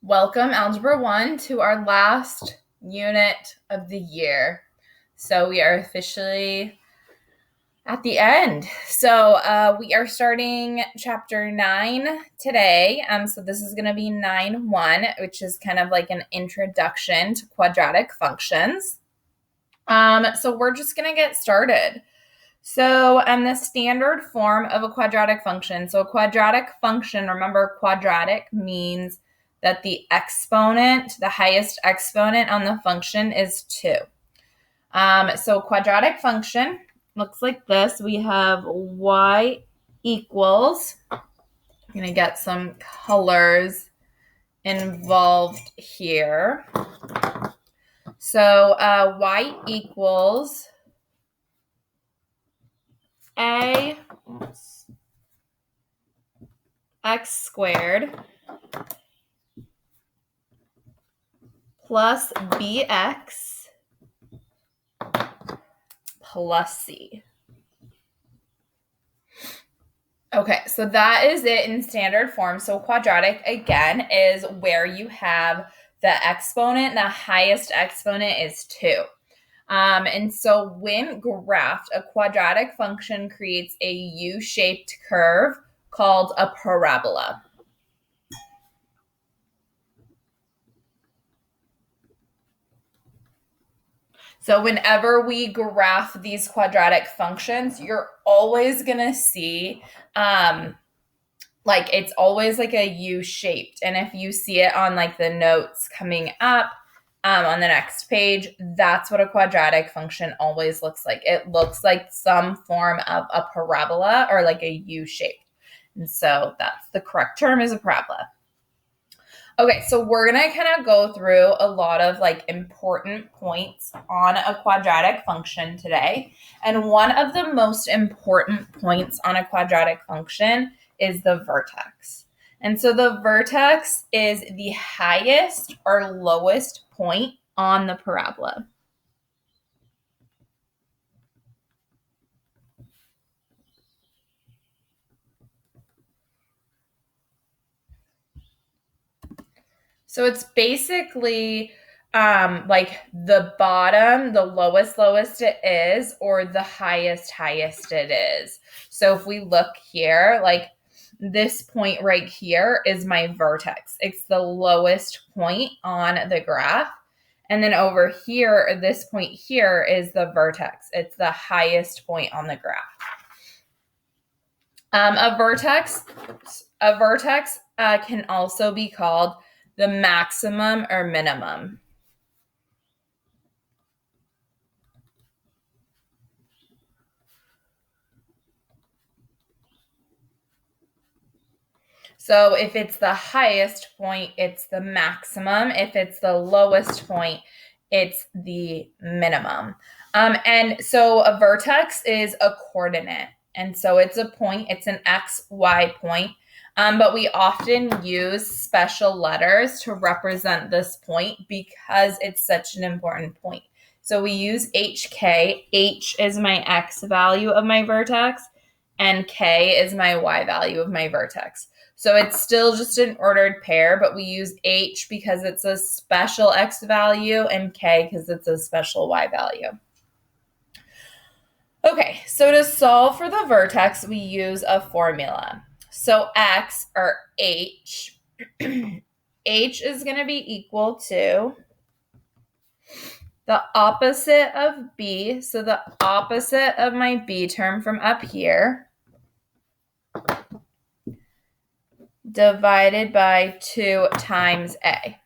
Welcome, Algebra 1, to our last unit of the year. So we are officially at the end. So we are starting Chapter 9 today. So this is going to be 9.1, which is kind of like an introduction to quadratic functions. So we're just going to get started. So the standard form of a quadratic function. So a quadratic function, remember, quadratic means that the exponent, the highest exponent on the function is 2. So quadratic function looks like this. We have y equals, I'm going to get some colors involved here. So y equals a x squared plus bx plus c. Okay, so that is it in standard form. So quadratic, again, is where you have the exponent, the highest exponent is 2. And so when graphed, a quadratic function creates a U-shaped curve called a parabola. So whenever we graph these quadratic functions, you're always going to see it's always like a U-shaped. And if you see it on like the notes coming up on the next page, that's what a quadratic function always looks like. It looks like some form of a parabola or like a U-shape. And so that's the correct term, is a parabola. Okay, so we're going to kind of go through a lot of like important points on a quadratic function today. And one of the most important points on a quadratic function is the vertex. And so the vertex is the highest or lowest point on the parabola. So it's basically like the bottom, the lowest it is, or the highest it is. So if we look here, like this point right here is my vertex. It's the lowest point on the graph. And then over here, this point here is the vertex. It's the highest point on the graph. A vertex can also be called the maximum or minimum. So if it's the highest point, it's the maximum. If it's the lowest point, it's the minimum. And so a vertex is a coordinate. And so it's a point, it's an x, y point. But we often use special letters to represent this point because it's such an important point. So we use HK. H is my x value of my vertex, and K is my y value of my vertex. So it's still just an ordered pair, but we use H because it's a special x value and K because it's a special y value. Okay, so to solve for the vertex, we use a formula. So X, or H, H is going to be equal to the opposite of B, so the opposite of my B term from up here, divided by 2 times A.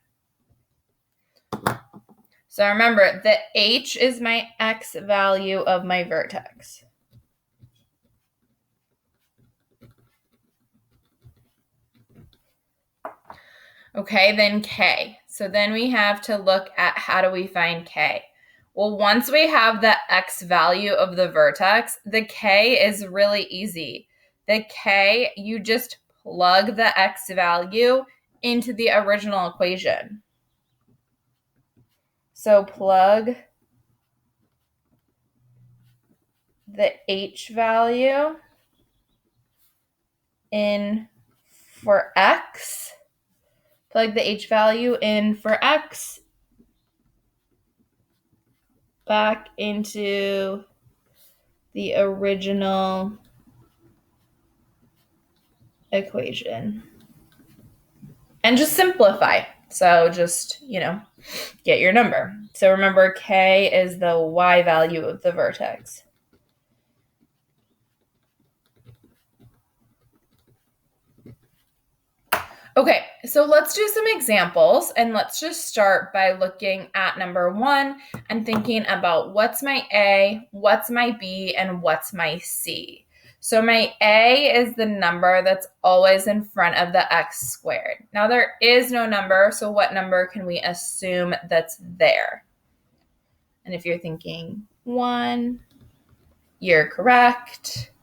So remember, the H is my X value of my vertex. Okay, then K. So then we have to look at how do we find K. Well, once we have the X value of the vertex, the K is really easy. The K, you just plug the X value into the original equation. So plug the H value in for X, plug the h value in for x back into the original equation. And just simplify. So just, get your number. So remember, k is the y value of the vertex. Okay, so let's do some examples, and let's just start by looking at number 1 and thinking about what's my A, what's my B, and what's my C. So my A is the number that's always in front of the x squared. Now there is no number, so what number can we assume that's there? And if you're thinking 1, you're correct.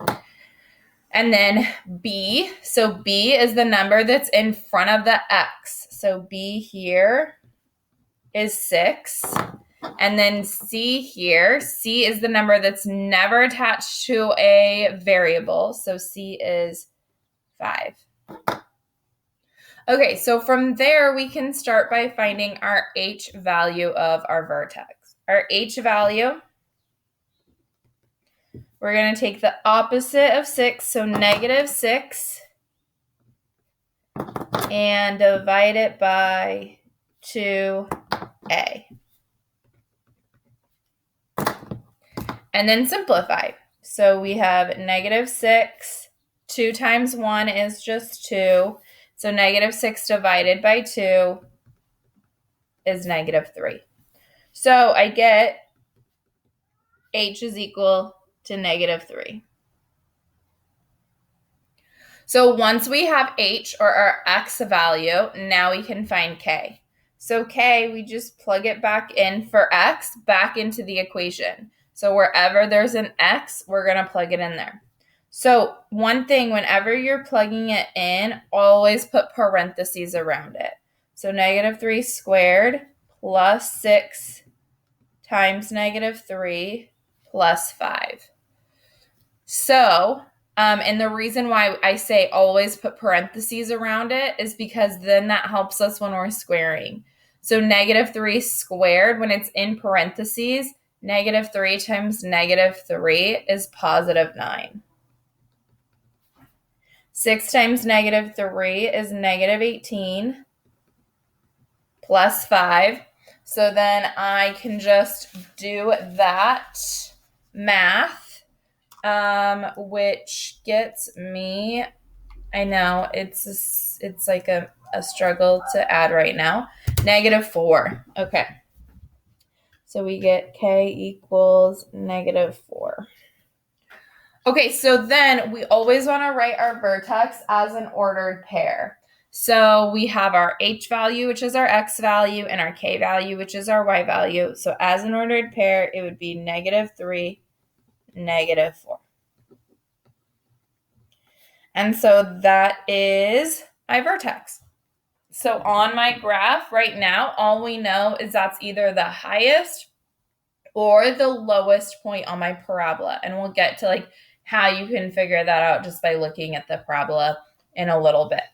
And then B, so B is the number that's in front of the x. So B here is 6. And then C here, C is the number that's never attached to a variable. So C is 5. Okay, so from there, we can start by finding our h value of our vertex. Our h value, we're going to take the opposite of 6, so -6, and divide it by 2a. And then simplify. So we have -6, 2 times 1 is just 2. So -6 divided by 2 is -3. So I get h is equal to -3. So once we have h, or our x value, now we can find k. So k, we just plug it back in for x, back into the equation. So wherever there's an x, we're going to plug it in there. So one thing, whenever you're plugging it in, always put parentheses around it. So -3 squared plus 6 times -3 plus 5. So, and the reason why I say always put parentheses around it is because then that helps us when we're squaring. So -3 squared, when it's in parentheses, -3 times -3 is +9. 6 times -3 is -18 plus 5. So then I can just do that math, which gets me, I know it's like a struggle to add right now, -4. Okay. So we get k equals -4. Okay, so then we always want to write our vertex as an ordered pair. So we have our h value, which is our x value, and our k value, which is our y value. So as an ordered pair, it would be -3, -4. And so that is my vertex. So on my graph right now, all we know is that's either the highest or the lowest point on my parabola. And we'll get to how you can figure that out just by looking at the parabola in a little bit.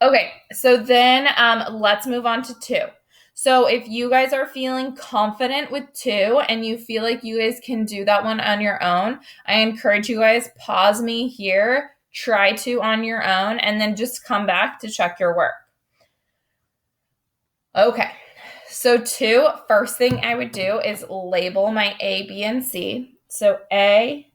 Okay, so then let's move on to 2. So if you guys are feeling confident with 2 and you feel like you guys can do that one on your own, I encourage you guys, pause me here, try 2 on your own, and then just come back to check your work. Okay, so 2, first thing I would do is label my A, B, and C. So A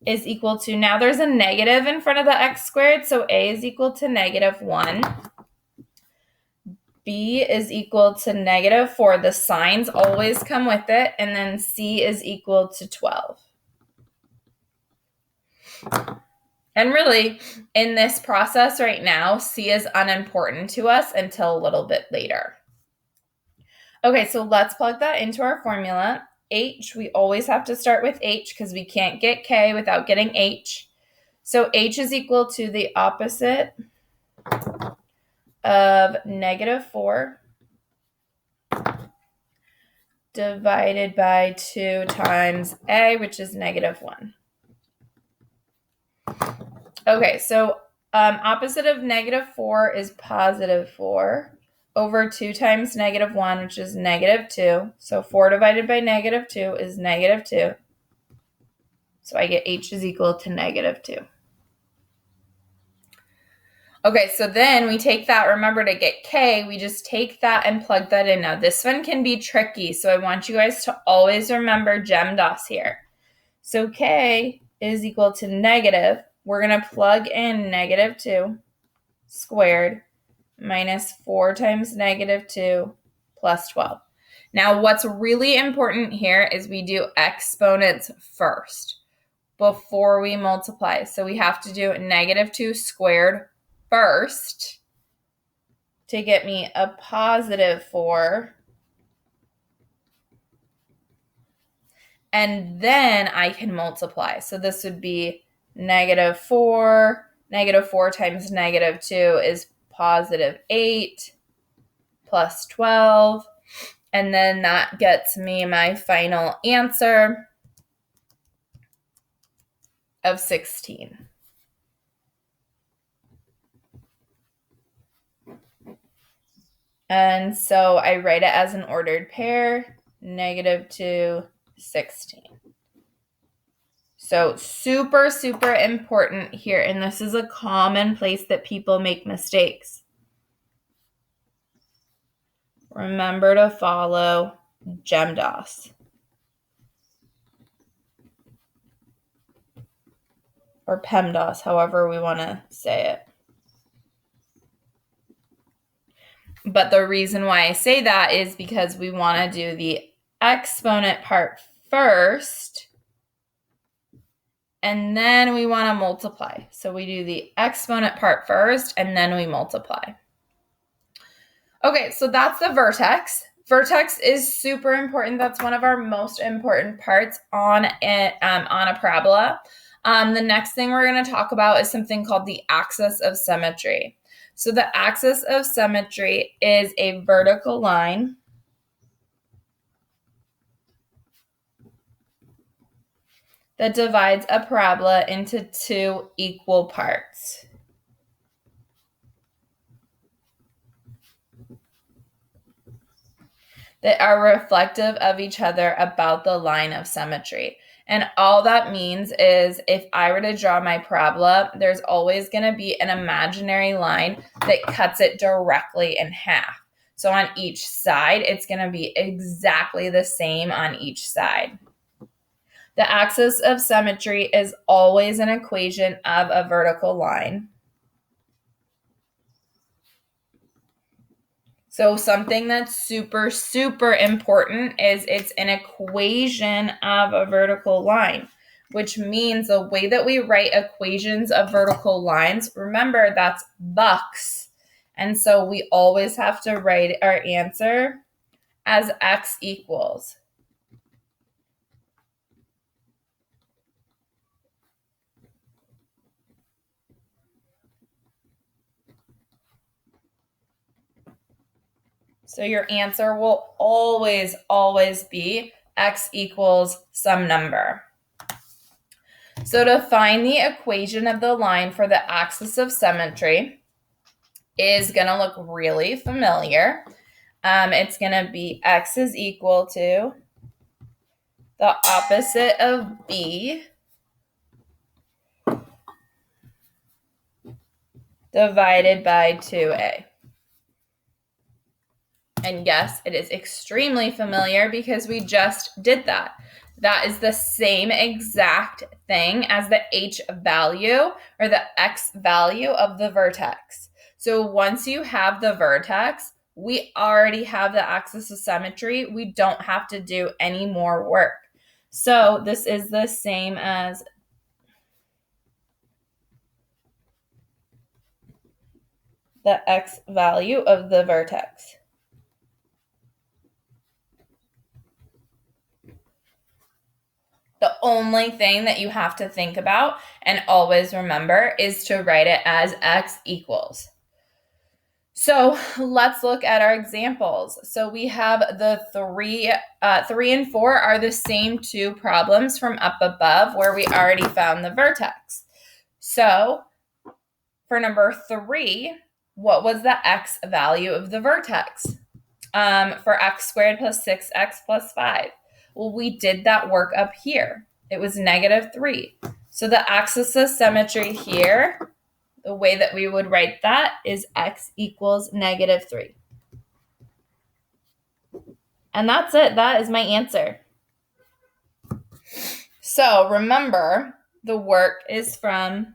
is equal to, now there's a negative in front of the x squared, so A is equal to -1. B is equal to -4. The signs always come with it. And then C is equal to 12. And really, in this process right now, C is unimportant to us until a little bit later. Okay, so let's plug that into our formula. H, we always have to start with H because we can't get K without getting H. So H is equal to the opposite of -4 divided by 2 times A, which is -1. Okay, so Opposite of -4 is +4 over 2 times -1, which is -2. So 4 divided by -2 is -2. So I get h is equal to -2. Okay, so then we take that, remember to get k, we just take that and plug that in. Now this one can be tricky, so I want you guys to always remember GEMDAS here. So k is equal to negative. We're going to plug in -2 squared minus 4 times -2 plus 12. Now what's really important here is we do exponents first before we multiply. So we have to do -2 squared first to get me a +4. And then I can multiply. So this would be -4. -4 times -2 is +8 plus 12. And then that gets me my final answer of 16. And so I write it as an ordered pair, -2, 16. So super, super important here. And this is a common place that people make mistakes. Remember to follow GEMDAS. Or PEMDAS, however we want to say it. But the reason why I say that is because we want to do the exponent part first, and then we want to multiply. So we do the exponent part first, and then we multiply. Okay, so that's the vertex. Vertex is super important. That's one of our most important parts on a parabola. The next thing we're going to talk about is something called the axis of symmetry. So the axis of symmetry is a vertical line that divides a parabola into 2 equal parts. That are reflective of each other about the line of symmetry. And all that means is if I were to draw my parabola, there's always going to be an imaginary line that cuts it directly in half. So on each side, it's going to be exactly the same on each side. The axis of symmetry is always an equation of a vertical line. So something that's super, super important is it's an equation of a vertical line, which means the way that we write equations of vertical lines, remember that's bucks. And so we always have to write our answer as x equals. So your answer will always, always be x equals some number. So to find the equation of the line for the axis of symmetry is going to look really familiar. It's going to be x is equal to the opposite of b divided by 2a. And yes, it is extremely familiar because we just did that. That is the same exact thing as the h value or the x value of the vertex. So once you have the vertex, we already have the axis of symmetry. We don't have to do any more work. So this is the same as the x value of the vertex. The only thing that you have to think about and always remember is to write it as x equals. So let's look at our examples. So we have the 3 and 4 are the same 2 problems from up above where we already found the vertex. So for number 3, what was the x value of the vertex? For x squared plus 6x plus 5. Well, we did that work up here. It was -3. So the axis of symmetry here, the way that we would write that is x equals -3. And that's it. That is my answer. So remember, the work is from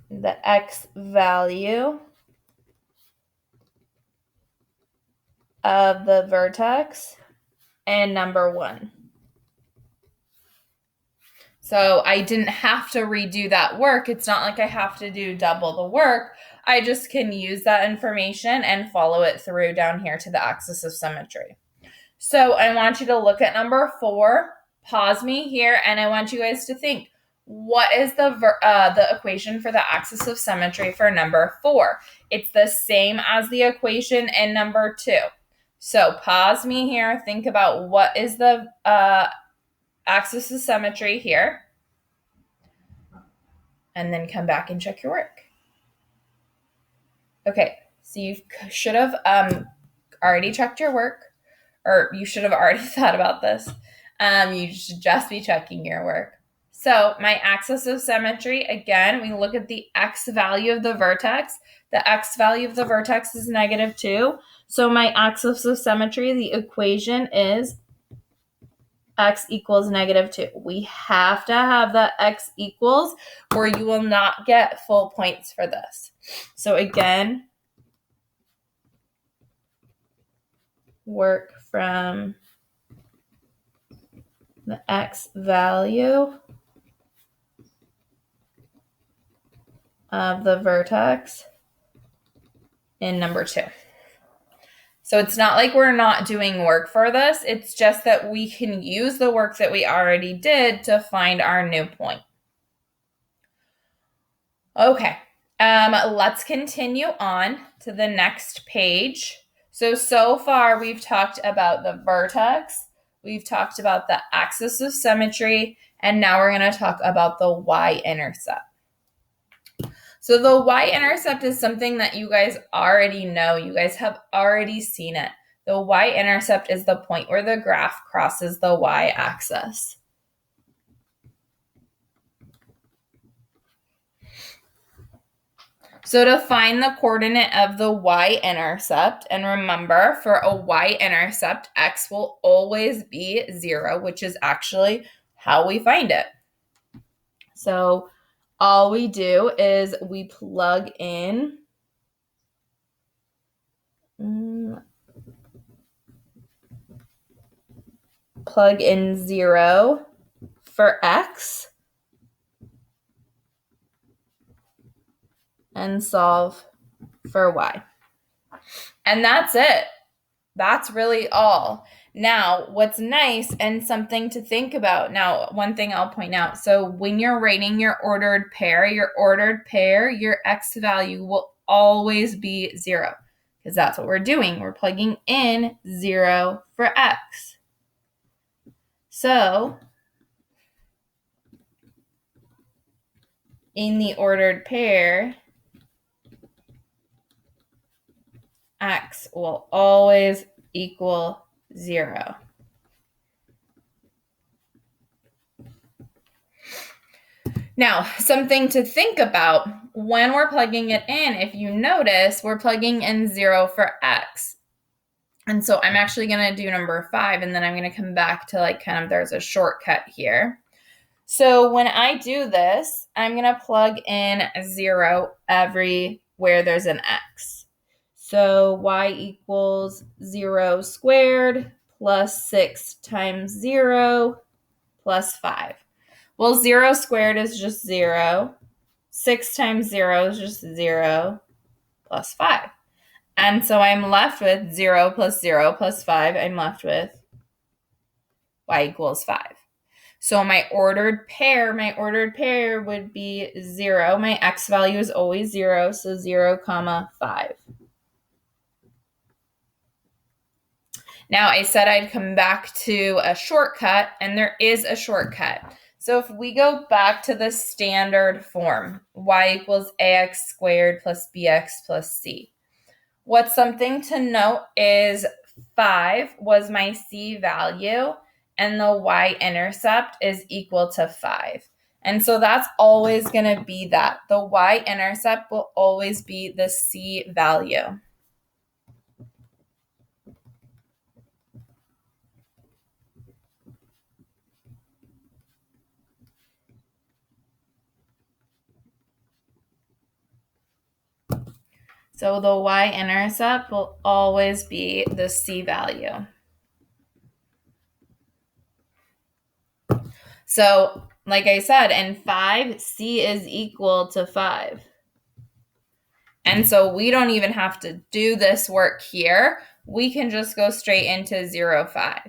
the x value of the vertex and number 1. So I didn't have to redo that work. It's not like I have to do double the work. I just can use that information and follow it through down here to the axis of symmetry. So I want you to look at number 4, pause me here, and I want you guys to think, what is the equation for the axis of symmetry for number 4? It's the same as the equation in number 2. So pause me here, think about what is the axis of symmetry here, and then come back and check your work. Okay, so you should have already checked your work, or you should have already thought about this. You should just be checking your work. So my axis of symmetry, again, we look at the x value of the vertex. The x value of the vertex is -2. So my axis of symmetry, the equation is x equals -2. We have to have that x equals, or you will not get full points for this. So again, work from the x value of the vertex in number 2. So it's not like we're not doing work for this. It's just that we can use the work that we already did to find our new point. Okay, let's continue on to the next page. So far we've talked about the vertex, we've talked about the axis of symmetry, and now we're going to talk about the y-intercept. So the y-intercept is something that you guys already know. You guys have already seen it. The y-intercept is the point where the graph crosses the y-axis. So to find the coordinate of the y-intercept, and remember, for a y-intercept, x will always be 0, which is actually how we find it. So all we do is we plug in plug in 0 for x and solve for y. And that's it. That's really all. Now, what's nice and something to think about. Now, one thing I'll point out. So when you're writing your ordered pair, your x value will always be 0, because that's what we're doing. We're plugging in 0 for x. So in the ordered pair, x will always equal 0. Now, something to think about when we're plugging it in, if you notice, we're plugging in 0 for x. And so I'm actually going to do number 5, and then I'm going to come back to there's a shortcut here. So when I do this, I'm going to plug in 0 everywhere there's an x. So y equals 0 squared plus 6 times 0 plus 5. Well, 0 squared is just 0. 6 times 0 is just 0 plus 5. And so I'm left with 0 plus 0 plus 5. I'm left with y equals 5. So my ordered pair would be 0. My x value is always 0, so 0, 5. Now, I said I'd come back to a shortcut, and there is a shortcut. So if we go back to the standard form, y equals ax squared plus bx plus c, what's something to note is 5 was my c value, and the y-intercept is equal to 5. And so that's always going to be that. The y-intercept will always be the c value. So the y-intercept will always be the c value. So, like I said, in 5, c is equal to 5. And so we don't even have to do this work here. We can just go straight into 0, 5.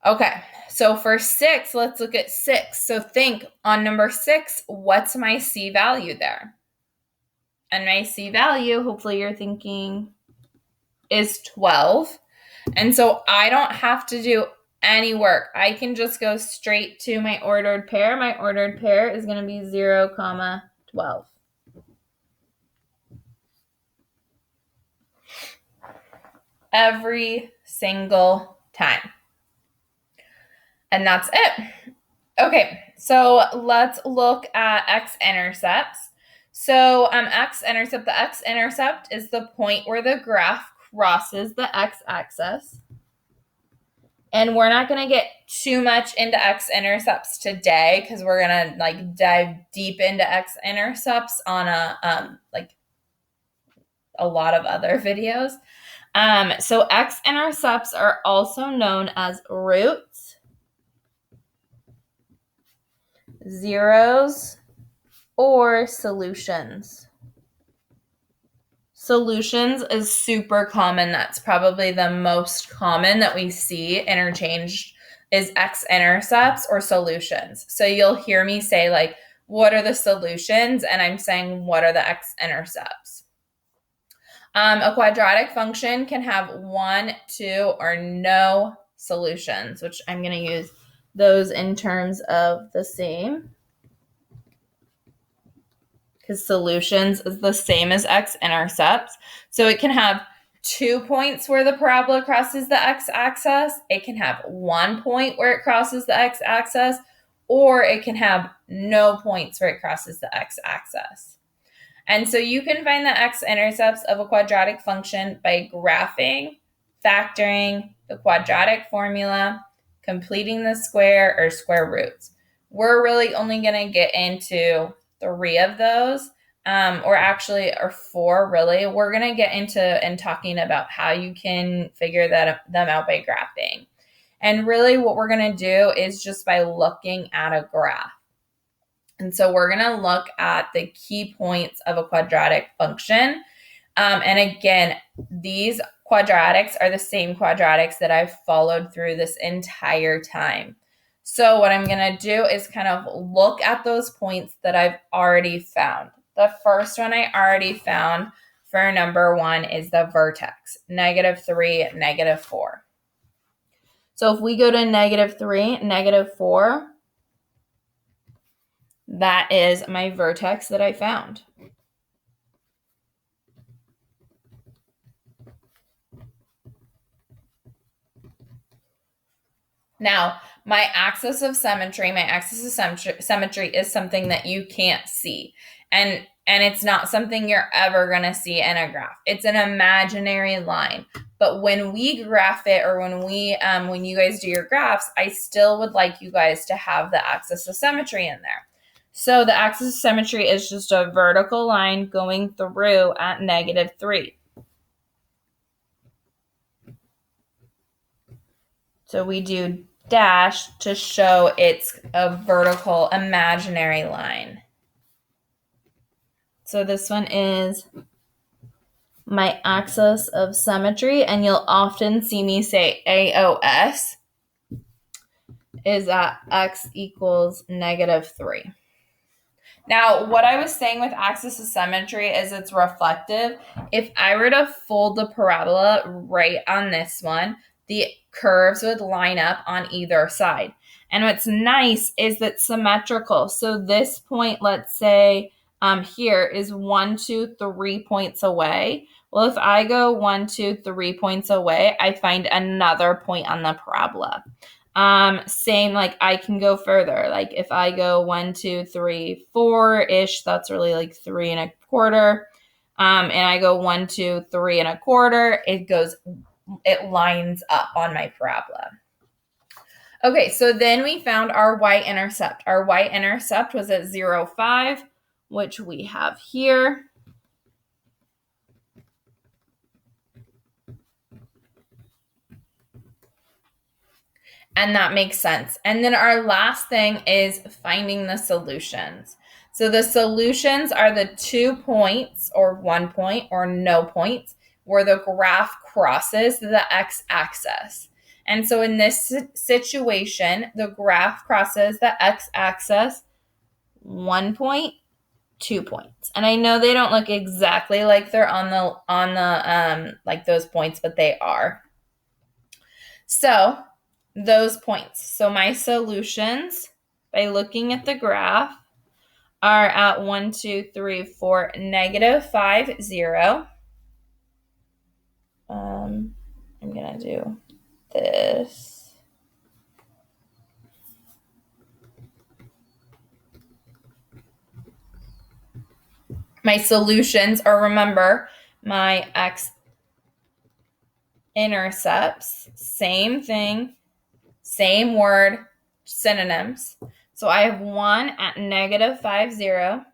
Okay, so for 6, let's look at 6. So think on number 6, what's my c value there? And my c value, hopefully you're thinking, is 12. And so I don't have to do any work. I can just go straight to my ordered pair. My ordered pair is going to be 0, 12. Every single time. And that's it. Okay, so let's look at x-intercepts. So x-intercept, the x-intercept is the point where the graph crosses the x-axis. And we're not going to get too much into x-intercepts today because we're going to dive deep into x-intercepts on a lot of other videos. So x-intercepts are also known as roots, zeros, or solutions. Solutions is super common. That's probably the most common that we see interchanged is x-intercepts or solutions. So you'll hear me say what are the solutions? And I'm saying, what are the x-intercepts? A quadratic function can have 1, 2, or no solutions, which I'm going to use those in terms of the same. Because solutions is the same as x-intercepts. So it can have 2 points where the parabola crosses the x-axis. It can have 1 point where it crosses the x-axis, or it can have no points where it crosses the x-axis. And so you can find the x-intercepts of a quadratic function by graphing, factoring, the quadratic formula, completing the square or square roots. We're really only going to get into 3 of those, or 4 really. We're going to get into and talking about how you can figure them out by graphing. And really what we're going to do is just by looking at a graph. And so we're going to look at the key points of a quadratic function. And again, these quadratics are the same quadratics that I've followed through this entire time. So what I'm going to do is kind of look at those points that I've already found. The first one I already found for number 1 is the vertex, -3, -4. So if we go to -3, -4, that is my vertex that I found. Now, my axis of symmetry is something that you can't see. And it's not something you're ever going to see in a graph. It's an imaginary line. But when we graph it, or when you guys do your graphs, I still would like you guys to have the axis of symmetry in there. So the axis of symmetry is just a vertical line going through at -3. So we do dash to show it's a vertical imaginary line. So this one is my axis of symmetry, and you'll often see me say AOS is at x equals -3. Now, what I was saying with axis of symmetry is it's reflective. If I were to fold the parabola right on this one, the curves would line up on either side. And what's nice is that symmetrical. So this point, let's say here is 1, 2, 3 points away. Well, if I go 1, 2, 3 points away, I find another point on the parabola. Same, like I can go further. Like if I go 1, 2, 3, 4-ish, that's really like 3 1/4. And I go 1, 2, 3 1/4, it lines up on my parabola. Okay, so then we found our y-intercept. Our y-intercept was at 0, 5, which we have here. And that makes sense. And then our last thing is finding the solutions. So the solutions are the 2 points or 1 point or no points where the graph crosses the x-axis. And so in this situation, the graph crosses the x-axis 1 point, 2 points. And I know they don't look exactly like they're on the like those points, but they are. So those points. So my solutions, by looking at the graph, are at 1, 2, 3, 4, -5, 0. I'm going to do this. My solutions are, remember, my x-intercepts. Same thing, same word, synonyms. So I have one at -5, 0.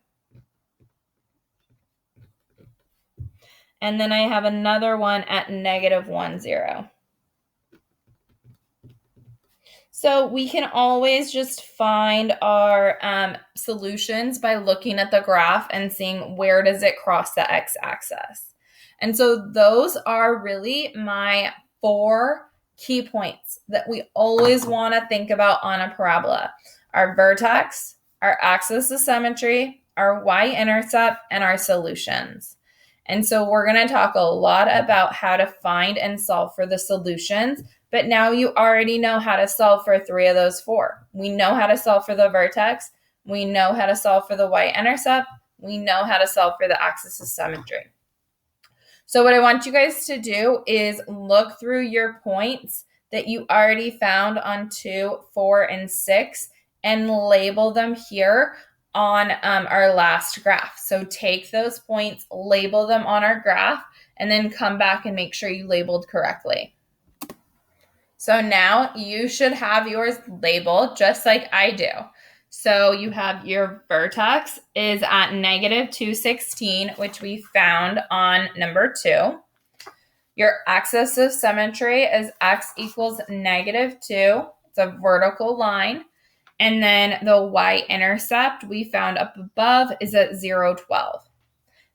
And then I have another one at -1, 0. So we can always just find our solutions by looking at the graph and seeing where does it cross the x-axis. And so those are really my 4 key points that we always want to think about on a parabola. Our vertex, our axis of symmetry, our y-intercept, and our solutions. And so we're going to talk a lot about how to find and solve for the solutions. But now you already know how to solve for 3 of those 4. We know how to solve for the vertex. We know how to solve for the y-intercept. We know how to solve for the axis of symmetry. So what I want you guys to do is look through your points that you already found on 2, 4, and 6 and label them here on our last graph. So take those points, label them on our graph, and then come back and make sure you labeled correctly. So now you should have yours labeled just like I do. So you have your vertex is at -216, which we found on number 2. Your axis of symmetry is x equals -2. It's a vertical line. And then the y-intercept we found up above is at 0, 12.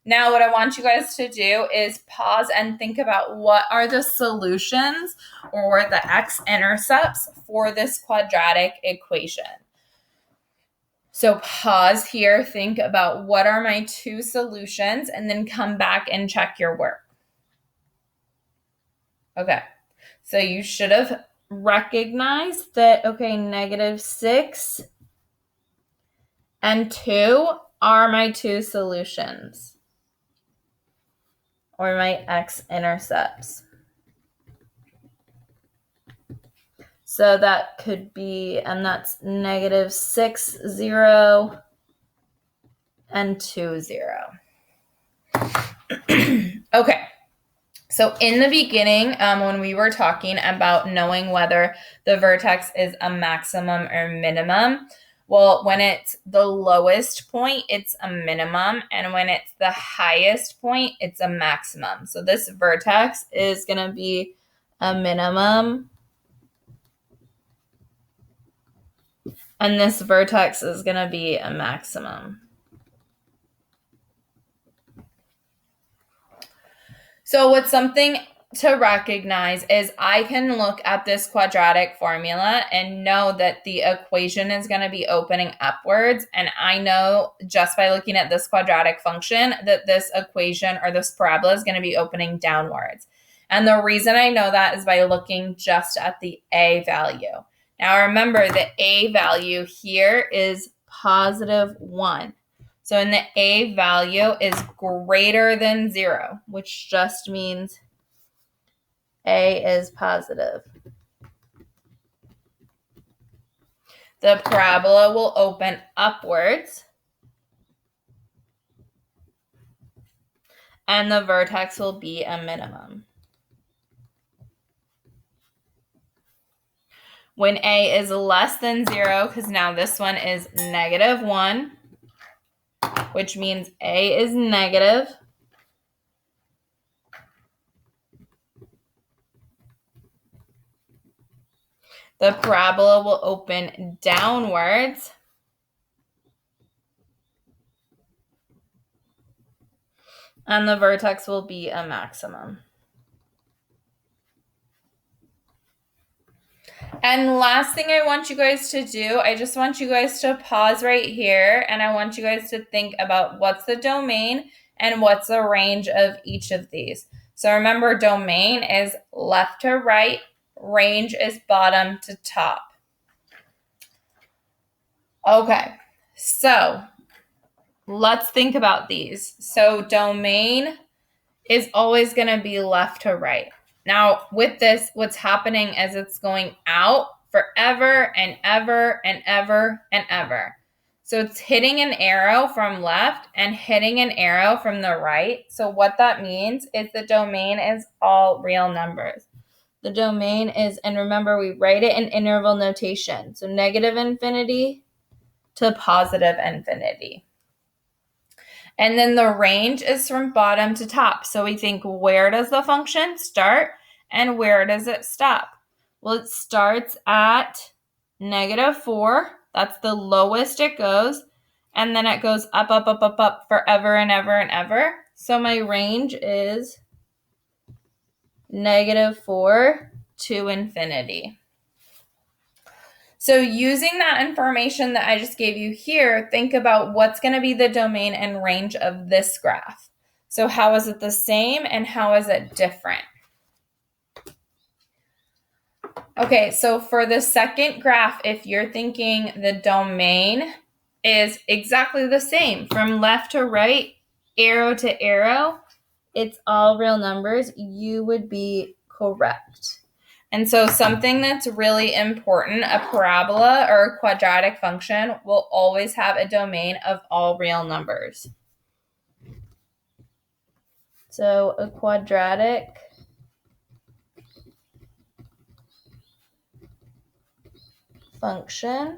Now, what I want you guys to do is pause and think about what are the solutions or the x-intercepts for this quadratic equation. So pause here, think about what are my 2 solutions, and then come back and check your work. Okay, so you should have recognized that, okay, -6 and 2 are my 2 solutions, or my x-intercepts. So that could be, and that's -6, 0, and 2, 0. Okay. So in the beginning, when we were talking about knowing whether the vertex is a maximum or minimum, well, when it's the lowest point, it's a minimum. And when it's the highest point, it's a maximum. So this vertex is going to be a minimum. And this vertex is going to be a maximum. So what's something to recognize is I can look at this quadratic formula and know that the equation is going to be opening upwards. And I know just by looking at this quadratic function that this equation or this parabola is going to be opening downwards. And the reason I know that is by looking just at the a value. Now remember the a value here is positive 1. So in the a value is greater than 0, which just means a is positive. The parabola will open upwards, and the vertex will be a minimum. When a is less than 0, because now this one is negative 1, which means a is negative, the parabola will open downwards, and the vertex will be a maximum. And last thing I want you guys to do, I just want you guys to pause right here, and I want you guys to think about what's the domain and what's the range of each of these. So remember, domain is left to right, range is bottom to top. Okay, so let's think about these. So domain is always going to be left to right. Now, with this, what's happening is it's going out forever and ever and ever and ever. So it's hitting an arrow from left and hitting an arrow from the right. So what that means is the domain is all real numbers. The domain is, and remember, we write it in interval notation. So negative infinity to positive infinity. And then the range is from bottom to top. So we think, where does the function start and where does it stop? Well, it starts at negative 4. That's the lowest it goes. And then it goes up, up, up, up, up forever and ever and ever. So my range is negative 4 to infinity. So using that information that I just gave you here, think about what's going to be the domain and range of this graph. So how is it the same and how is it different? Okay, so for the second graph, if you're thinking the domain is exactly the same from left to right, arrow to arrow, it's all real numbers, you would be correct. And so something that's really important, a parabola or a quadratic function will always have a domain of all real numbers. So a quadratic function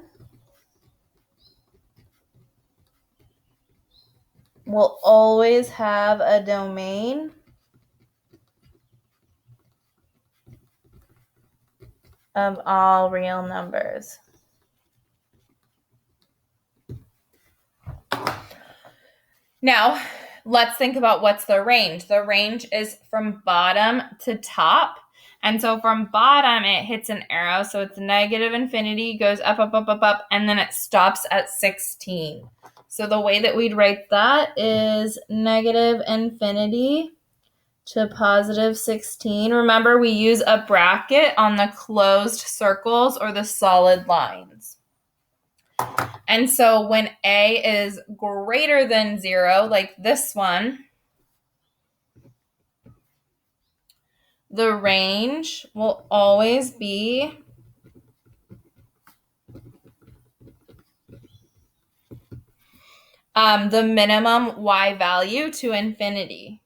will always have a domain of all real numbers. Now, let's think about what's the range. The range is from bottom to top. And so from bottom, it hits an arrow. So it's negative infinity, goes up, up, up, up, up, and then it stops at 16. So the way that we'd write that is negative infinity to positive 16. Remember, we use a bracket on the closed circles or the solid lines. And so when a is greater than 0, like this one, the range will always be the minimum y value to infinity.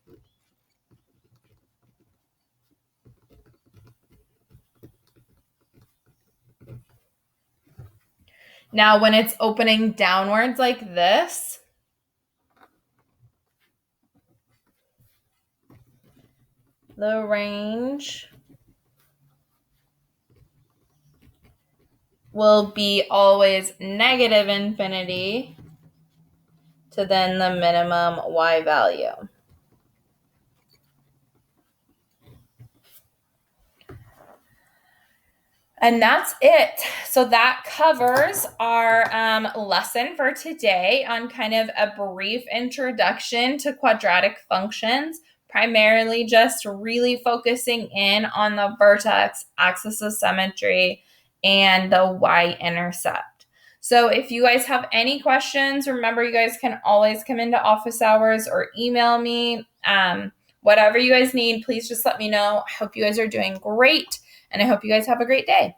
Now, when it's opening downwards like this, the range will be always negative infinity to then the minimum y value. And that's it. So that covers our lesson for today on kind of a brief introduction to quadratic functions, primarily just really focusing in on the vertex, axis of symmetry, and the y-intercept. So if you guys have any questions, remember you guys can always come into office hours or email me. Whatever you guys need, please just let me know. I hope you guys are doing great, and I hope you guys have a great day.